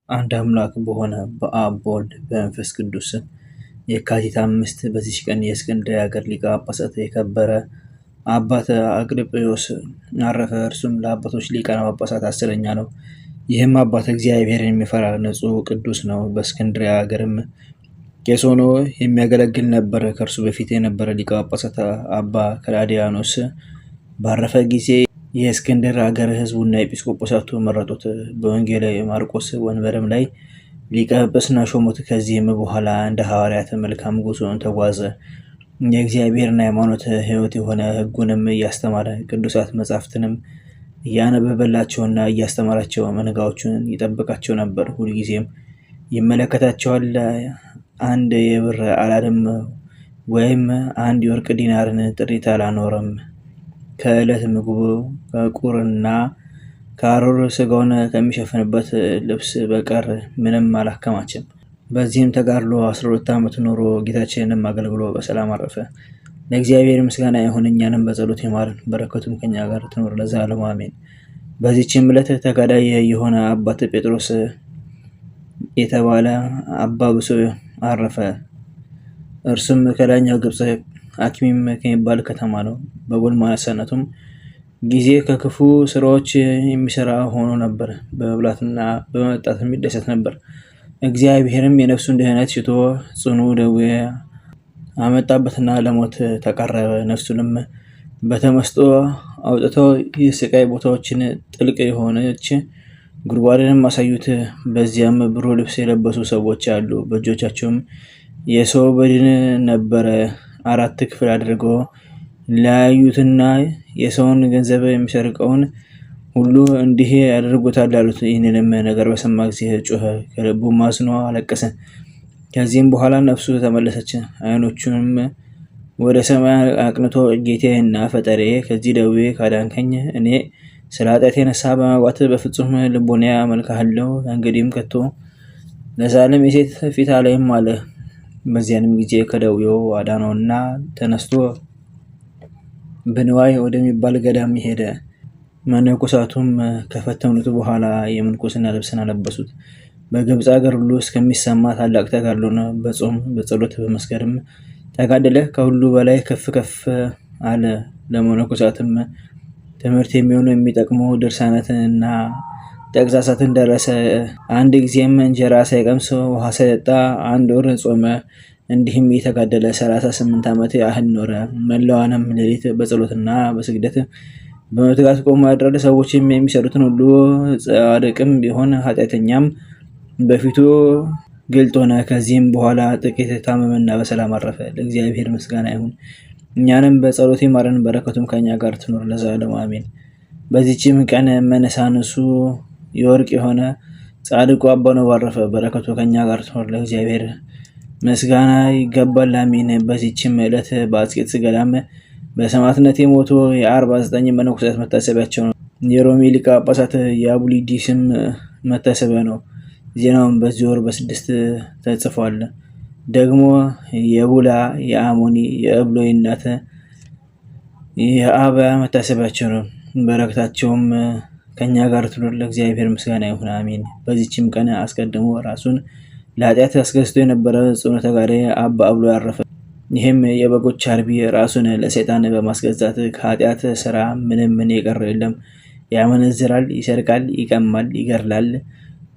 አንድ አምላክ በሆነ በአብ በወልድ በመንፈስ ቅዱስ ስም የካቲት 5 በዚች ቀን የእስክንድርያ ሀገር ሊቀ ጳጳሳት የከበረ አባተ አቅልጵዮስ አረፈ። እርሱም ለአባቶች ሊቃነ ጳጳሳት 10ኛ ነው። ይህም አባት እግዚአብሔርን የሚፈራ ንጹሕ ቅዱስ ነው። በእስክንድርያ ሀገርም ቄስ ሆኖ የሚያገለግል ነበር። ከእርሱ በፊት የነበረ ሊቀ ጳጳሳት አባ ከላዲያኖስ ባረፈ ጊዜ የእስክንድር ሀገር ሕዝቡና ኤጲስቆጶሳቱ መረጡት። በወንጌላዊ ማርቆስ ወንበርም ላይ ሊቀ ጵጵስና ሾሙት። ከዚህም በኋላ እንደ ሐዋርያት መልካም ጉዞን ተጓዘ። የእግዚአብሔርን ሃይማኖት ሕይወት የሆነ ሕጉንም እያስተማረ ቅዱሳት መጻሕፍትንም እያነበበላቸውና እያስተማራቸው መንጋዎቹን ይጠብቃቸው ነበር። ሁልጊዜም ይመለከታቸዋል። አንድ የብር አላድም ወይም አንድ የወርቅ ዲናርን ጥሪት አላኖረም። ከዕለት ምግቡ ከቁርና ከአሮር ስጋውን ከሚሸፍንበት ልብስ በቀር ምንም አላከማችም። በዚህም ተጋድሎ 12 ዓመት ኖሮ ጌታችንንም አገልግሎ በሰላም አረፈ። ለእግዚአብሔር ምስጋና ይሁን፣ እኛንም በጸሎት ይማረን፣ በረከቱም ከኛ ጋር ትኖር ለዘላለሙ አሜን። በዚህችም ዕለት ተጋዳይ የሆነ አባት ጴጥሮስ የተባለ አባ ብሶ አረፈ። እርሱም ከላይኛው ግብፅ አክሚም ከሚባል ከተማ ነው። በጎልማሳነቱም ጊዜ ከክፉ ስራዎች የሚሰራ ሆኖ ነበር። በመብላትና በመጠጣት የሚደሰት ነበር። እግዚአብሔርም የነፍሱን ድህነት ሽቶ ጽኑ ደዌ አመጣበትና ለሞት ተቃረበ። ነፍሱንም በተመስጦ አውጥተው የስቃይ ቦታዎችን ጥልቅ የሆነች ጉድጓድንም አሳዩት። በዚያም ብሩህ ልብስ የለበሱ ሰዎች አሉ። በእጆቻቸውም የሰው በድን ነበረ። 4 ክፍል አድርገው ለያዩትና የሰውን ገንዘብ የሚሰርቀውን ሁሉ እንዲህ ያደርጉታል አሉት። ይህንንም ነገር በሰማ ጊዜ ጮኸ፣ ከልቡም አዝኖ አለቀሰ። ከዚህም በኋላ ነፍሱ ተመለሰች። ዓይኖቹንም ወደ ሰማይ አቅንቶ ጌታዬና ፈጣሪዬ ከዚህ ደዌ ካዳንከኝ እኔ ስለ ኃጢአቴ ንስሐ በመግባት በፍጹም ልቦና አመልክሃለሁ። እንግዲህም ከቶ ለዘላለም የሴት ፊት አላይም አለ። በዚያንም ጊዜ ከደዌው አዳነውና ተነስቶ ብንዋይ ወደሚባል ገዳም ሄደ። መነኮሳቱም ከፈተኑት በኋላ የምንኩስና ልብስን አለበሱት። በግብፅ ሀገር ሁሉ እስከሚሰማ ታላቅ ተጋድሎን በጾም በጸሎት በመስገድም ተጋደለ። ከሁሉ በላይ ከፍ ከፍ አለ። ለመነኮሳትም ትምህርት የሚሆኑ የሚጠቅሙ ድርሳናትንና ተግሳጻትን ደረሰ። አንድ ጊዜም እንጀራ ሳይቀምስ ውሃ ሳይጠጣ 1 ወር ጾመ። እንዲህም የተጋደለ 38 ዓመት ያህል ኖረ። መላዋንም ሌሊት በጸሎትና በስግደት በመትጋት ቆሞ ያድራል። ሰዎችም የሚሰሩትን ሁሉ ጻድቅም ቢሆን ኃጢአተኛም በፊቱ ግልጥ ሆነ። ከዚህም በኋላ ጥቂት ታመመና በሰላም አረፈ። ለእግዚአብሔር ምስጋና ይሁን፣ እኛንም በጸሎት ይማረን፣ በረከቱም ከኛ ጋር ትኖር ለዘላለሙ አሜን። በዚህችም ቀን መነሳንሱ የወርቅ የሆነ ጻድቁ አባ ኖብ አረፈ። በረከቱ ከኛ ጋር ትኖር ለእግዚአብሔር ምስጋና ይገባል አሜን። በዚህችም ዕለት በአስቄጥስ ገዳም በሰማዕትነት የሞቱ የ49 መነኮሳት መታሰቢያቸው ነው። የሮሚ ሊቀ ጳጳሳት የአቡሊዲስም መታሰቢያ ነው። ዜናውም በዚህ ወር በ6 ተጽፏል። ደግሞ የቡላ የአሞኒ የእብሎይ እናት የአብያ መታሰቢያቸው ነው። በረከታቸውም ከኛ ጋር ትኖር ለእግዚአብሔር ምስጋና ይሁን አሜን። በዚህችም ቀን አስቀድሞ ራሱን ለኃጢአት አስገዝቶ የነበረ ጽኑ ተጋዳይ አባ አብሎ ያረፈ። ይህም የበጎች አርቢ ራሱን ለሰይጣን በማስገዛት ከኃጢአት ስራ ምንም የቀረው የለም። ያመነዝራል፣ ይሰርቃል፣ ይቀማል፣ ይገድላል።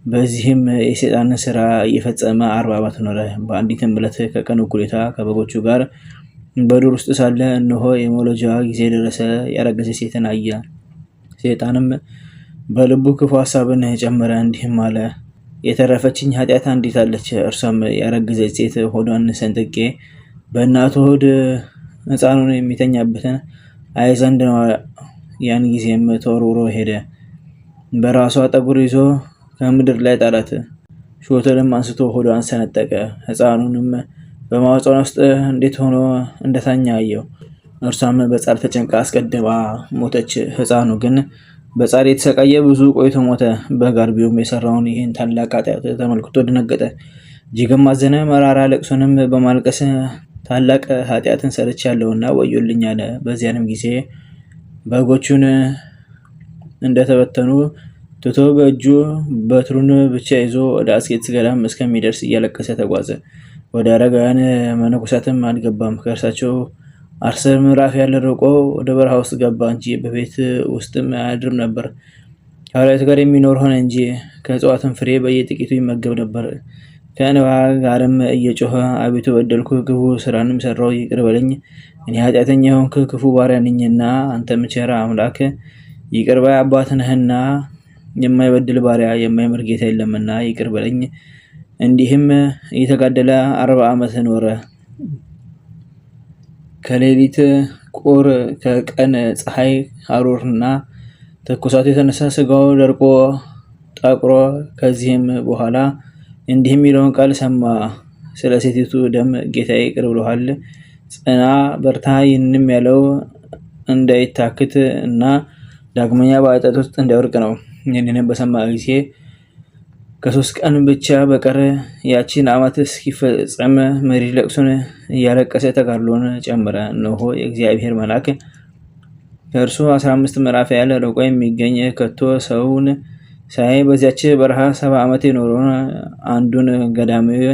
በዚህም የሰይጣን ስራ እየፈጸመ 40 ዓመት ኖረ። በአንዲትም ዕለት ከቀን እኩሌታ ከበጎቹ ጋር በዱር ውስጥ ሳለ እነሆ የመውለጃዋ ጊዜ ደረሰ። ያረገዘች ሴትን አየ። ሰይጣንም በልቡ ክፉ ሀሳብን ጨመረ። እንዲህም አለ፣ የተረፈችኝ ኃጢአት አንዲት አለች። እርሷም ያረገዘች ሴት ሆዷን ሰንጥቄ በእናቱ ሆድ ሕፃኑን የሚተኛበትን አይ ዘንድ ነው። ያን ጊዜም ተወርውሮ ሄደ። በራሷ ጠጉር ይዞ ከምድር ላይ ጣላት። ሾተልም አንስቶ ሆዷን ሰነጠቀ። ሕፃኑንም በማኅፀኗ ውስጥ እንዴት ሆኖ እንደተኛ አየው። እርሷም በጻር ተጨንቃ አስቀድማ ሞተች። ሕፃኑ ግን በጻር የተሰቃየ ብዙ ቆይቶ ሞተ። በጋርቢውም የሰራውን ይህን ታላቅ ኃጢአት ተመልክቶ ደነገጠ፣ እጅግም አዘነ። መራራ ለቅሶንም በማልቀስ ታላቅ ኃጢአትን ሰርቻለሁና ወዮልኝ አለ። በዚያንም ጊዜ በጎቹን እንደተበተኑ ትቶ በእጁ በትሩን ብቻ ይዞ ወደ አስኬጥስ ገዳም እስከሚደርስ እያለቀሰ ተጓዘ። ወደ አረጋውያን መነኮሳትም አልገባም። ከእርሳቸው 10 ምዕራፍ ያለ ርቆ ወደ በረሃ ውስጥ ገባ እንጂ በቤት ውስጥም አያድርም ነበር። ከሐዋርያት ጋር የሚኖር ሆነ እንጂ ከእጽዋትም ፍሬ በየጥቂቱ ይመገብ ነበር። ከእንባ ጋርም እየጮኸ አቤቱ በደልኩ፣ ክፉ ስራንም ሰራው፣ ይቅር በለኝ፣ እኔ ኃጢአተኛ የሆንክ ክፉ ባሪያ ነኝና፣ አንተም ቸር አምላክ ይቅር ባይ አባት ነህና፣ የማይበድል ባሪያ የማይምር ጌታ የለምና ይቅር በለኝ። እንዲህም እየተጋደለ 40 ዓመት ኖረ። ከሌሊት ቁር ከቀን ፀሐይ ሐሩርና ትኩሳቱ የተነሳ ስጋው ደርቆ ጠቁሮ፣ ከዚህም በኋላ እንዲህ የሚለውን ቃል ሰማ። ስለ ሴቲቱ ደም ጌታዬ ይቅር ብሎሃል፣ ጽና፣ በርታ። ይህንም ያለው እንዳይታክት እና ዳግመኛ በኃጢአት ውስጥ እንዳይወድቅ ነው። ይህንንም በሰማ ጊዜ ከ3 ቀን ብቻ በቀር ያቺን ዓመት እስኪፈጸም መሪር ለቅሶን እያለቀሰ ተጋድሎን ጨመረ። እነሆ የእግዚአብሔር መልአክ ከእርሱ 15 ምዕራፍ ያህል ርቆ የሚገኝ ከቶ ሰውን ሳያይ በዚያች በረሃ 70 ዓመት የኖረውን አንዱን ገዳማዊ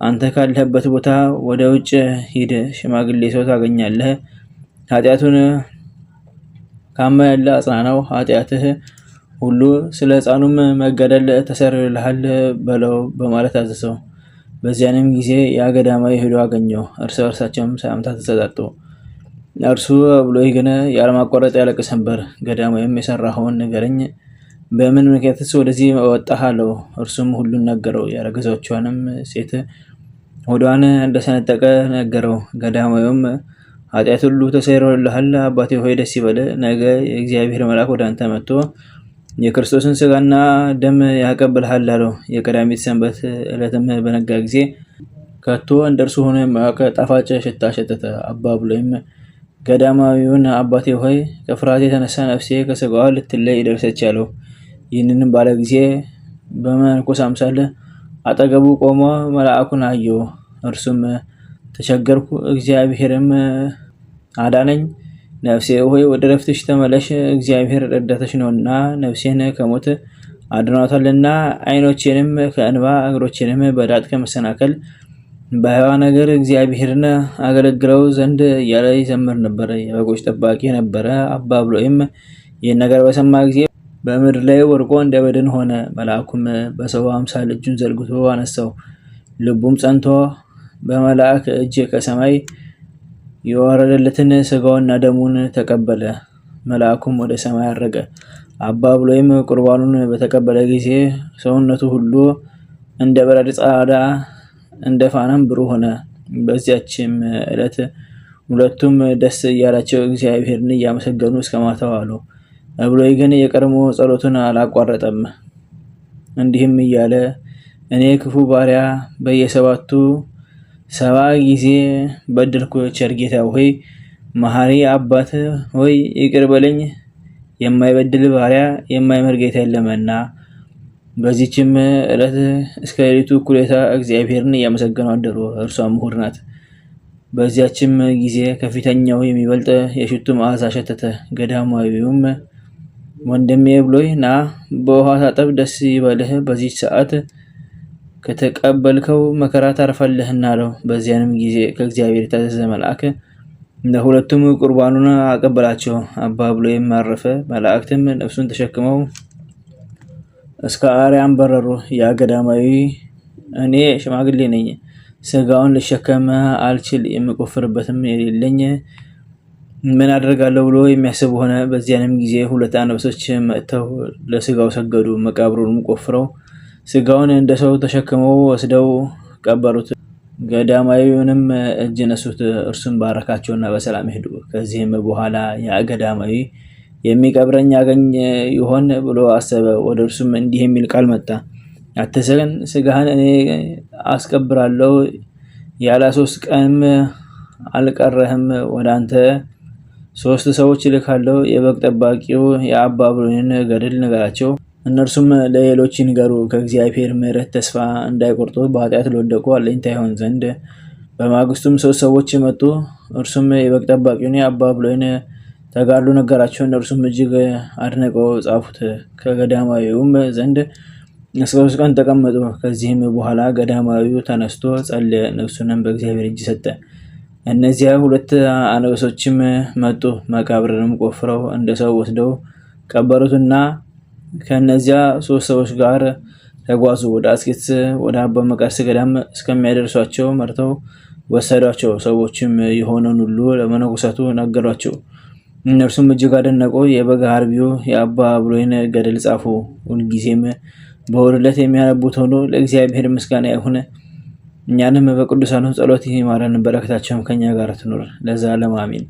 አንተ ካለህበት ቦታ ወደ ውጭ ሂድ፣ ሽማግሌ ሰው ታገኛለህ፣ ኃጢአቱን ካመነልህ አጽናናው፣ ኃጢአትህ ሁሉ ስለ ሕፃኑም መገደል ተሰርዮልሃል በለው በማለት አዘዘው። በዚያንም ጊዜ ያ ገዳማዊ ሄዶ አገኘው። እርስ በርሳቸውም ሰላምታ ተሰጣጡ። እርሱ ብሎይ ግን ያለማቋረጥ ያለቅስ ነበር። ገዳማዊም የሰራኸውን ንገረኝ፣ በምን ምክንያትስ ወደዚህ ወጣህ አለው። እርሱም ሁሉን ነገረው። ያረገዘችዋንም ሴት ሆዷን እንደሰነጠቀ ነገረው። ገዳማዊውም ኃጢአት ሁሉ ተሰርዮልሃል፣ አባቴ ሆይ ደስ ይበልህ፣ ነገ የእግዚአብሔር መልአክ ወደ አንተ መጥቶ የክርስቶስን ስጋና ደም ያቀብልሃል አለው። የቀዳሚት ሰንበት ዕለትም በነጋ ጊዜ ከቶ እንደርሱ ሆኖ የማያውቅ ጣፋጭ ሽታ ሸተተ። አባ ብሎይም ገዳማዊውን አባቴ ሆይ ከፍርሃት የተነሳ ነፍሴ ከስጋዋ ልትለይ ደረሰች አለው። ይህንንም ባለ ጊዜ በመነኮስ አምሳል አጠገቡ ቆሞ መልአኩን አየው። እርሱም ተቸገርኩ፣ እግዚአብሔርም አዳነኝ፣ ነፍሴ ሆይ ወደ ረፍትሽ ተመለሽ፣ እግዚአብሔር ረዳትሽ ነውና ነፍሴን ከሞት አድኗታልና፣ ዓይኖቼንም ከእንባ እግሮቼንም በዳጥ ከመሰናከል በሕያዋን ነገር እግዚአብሔርን አገለግለው ዘንድ እያለ ይዘምር ነበር። የበጎች ጠባቂ ነበረ። አባ ብሎይም ይህን ነገር በሰማ ጊዜ በምድር ላይ ወድቆ እንደ በድን ሆነ። መልአኩም በሰው አምሳል እጁን ዘርግቶ አነሳው። ልቡም ጸንቶ በመልአክ እጅ ከሰማይ የወረደለትን ስጋውና ደሙን ተቀበለ። መልአኩም ወደ ሰማይ አረገ። አባ ብሎይም ቁርባኑን በተቀበለ ጊዜ ሰውነቱ ሁሉ እንደ በረድ ጻዳ፣ እንደ ፋናም ብሩህ ሆነ። በዚያችም ዕለት ሁለቱም ደስ እያላቸው እግዚአብሔርን እያመሰገኑ እስከ ማታው አሉ። ብሎይ ግን የቀድሞ ጸሎቱን አላቋረጠም። እንዲህም እያለ እኔ ክፉ ባሪያ በየ7ቱ 70 ጊዜ በደልኩ፣ ቸር ጌታ ሆይ መሐሪ አባት ሆይ ይቅር በለኝ፣ የማይበድል ባሪያ የማይምር ጌታ የለምና። በዚችም ዕለት እስከ ሌሊቱ እኩሌታ እግዚአብሔርን እያመሰገኑ አደሩ። እርሷም እሑድ ናት። በዚያችም ጊዜ ከፊተኛው የሚበልጥ የሽቱ መዓዛ ሸተተ። ገዳማዊውም ወንድሜ ብሎይ ና በውሃ ታጠብ፣ ደስ ይበልህ፣ በዚች ሰዓት ከተቀበልከው መከራ ታርፋለህና አለው። በዚያንም ጊዜ ከእግዚአብሔር የታዘዘ መልአክ ለሁለቱም ቁርባኑን አቀበላቸው። አባ ብሎይም አረፈ። መላእክትም ነፍሱን ተሸክመው እስከ አርያም በረሩ። ያ ገዳማዊ እኔ ሽማግሌ ነኝ፣ ስጋውን ልሸከም አልችል፣ የምቆፍርበትም የሌለኝ ምን አደርጋለሁ ብሎ የሚያስብ ሆነ። በዚያንም ጊዜ 2 አንበሶች መጥተው ለስጋው ሰገዱ። መቃብሩንም ቆፍረው ስጋውን እንደ ሰው ተሸክመው ወስደው ቀበሩት። ገዳማዊውንም እጅ ነሱት። እርሱም ባረካቸውና በሰላም ሄዱ። ከዚህም በኋላ ያ ገዳማዊ የሚቀብረኝ ያገኝ ይሆን ብሎ አሰበ። ወደ እርሱም እንዲህ የሚል ቃል መጣ። አትዘን፣ ስጋህን እኔ አስቀብራለሁ፣ ያለ 3 ቀንም አልቀረህም። ወደ አንተ 3 ሰዎች እልካለሁ። የበግ ጠባቂው የአባ ብሎይን ገድል ንገራቸው። እነርሱም ለሌሎች ይንገሩ፣ ከእግዚአብሔር ምሕረት ተስፋ እንዳይቆርጡ በኃጢአት ለወደቁ አለኝታ ይሆን ዘንድ። በማግስቱም 3 ሰዎች መጡ። እርሱም የበግ ጠባቂውን የአባ ብሎይን ተጋድሎ ነገራቸው። እነርሱም እጅግ አድንቀው ጻፉት። ከገዳማዊውም ዘንድ እስከ 3 ቀን ተቀመጡ። ከዚህም በኋላ ገዳማዊው ተነስቶ ጸለየ፣ ነፍሱንም በእግዚአብሔር እጅ ሰጠ። እነዚያ 2 አንበሶችም መጡ፣ መቃብርንም ቆፍረው እንደ ሰው ወስደው ቀበሩትና ከእነዚያ 3 ሰዎች ጋር ተጓዙ። ወደ አስኬትስ ወደ አባ መቃርስ ገዳም እስከሚያደርሷቸው መርተው ወሰዷቸው። ሰዎችም የሆነውን ሁሉ ለመነኮሳቱ ነገሯቸው። እነርሱም እጅግ አደነቁ። የበጋ አርቢው የአባ ብሎይን ገድል ጻፉ። ሁልጊዜም በእሑድ የሚያነቡት ሆኖ ለእግዚአብሔር ምስጋና ይሁን። እኛንም በቅዱሳኑ ጸሎት ይማረን፣ በረከታቸውም ከኛ ጋር ትኑር ለዘላለሙ አሜን።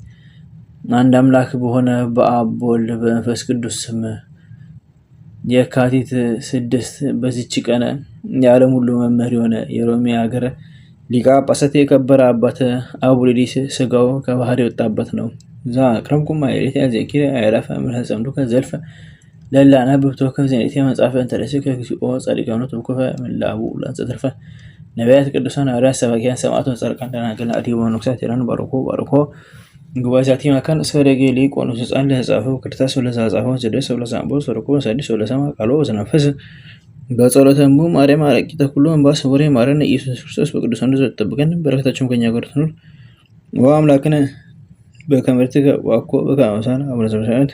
አንድ አምላክ በሆነ በአብ በወልድ በመንፈስ ቅዱስ ስም የካቲት 6 በዚች ቀን የዓለም ሁሉ መምህር የሆነ የሮሜ ሀገር ሊቀ ጳጳሳት የከበረ አባት አቡሊዲስ ስጋው ከባህር የወጣበት ነው። ዛ ክረምኩማ የሌት ያዘኪር አይራፈ ምን ጸምዱ ከዘልፈ ለላና ብብቶ ከዘኔት መጻፈ እንተረሰ ከግዚኦ ጸሪቃኑ ተብኮፈ ምላቡ ለንጸተርፈ ነቢያት ቅዱሳን ሐዋርያት ሰባኪያን ሰማዕታት ጻድቃን ደናግል አዲ ወመነኮሳት ይራን ባርኮ ጉባኤያቲ መካን ሰረገ ሊቆኑ ህፃን ለጻፈው ክርታስ ለዛጻፈው ዘደስ ለዛምቦ ሰርኮ ሰዲስ ለሰማ ቃሎ ዘነፈስ በጸሎተሙ ማርያም አረቂተ ሁሉ እንባስ ወሬ ማረን ኢየሱስ ክርስቶስ በቅዱሳኑ ተጠብቀን በረከታቸውም ከኛ ጋር ትኑር። ወአምላክነ በከመ ትከ ወአኮ በከመ አቡነ ዘበሰማያት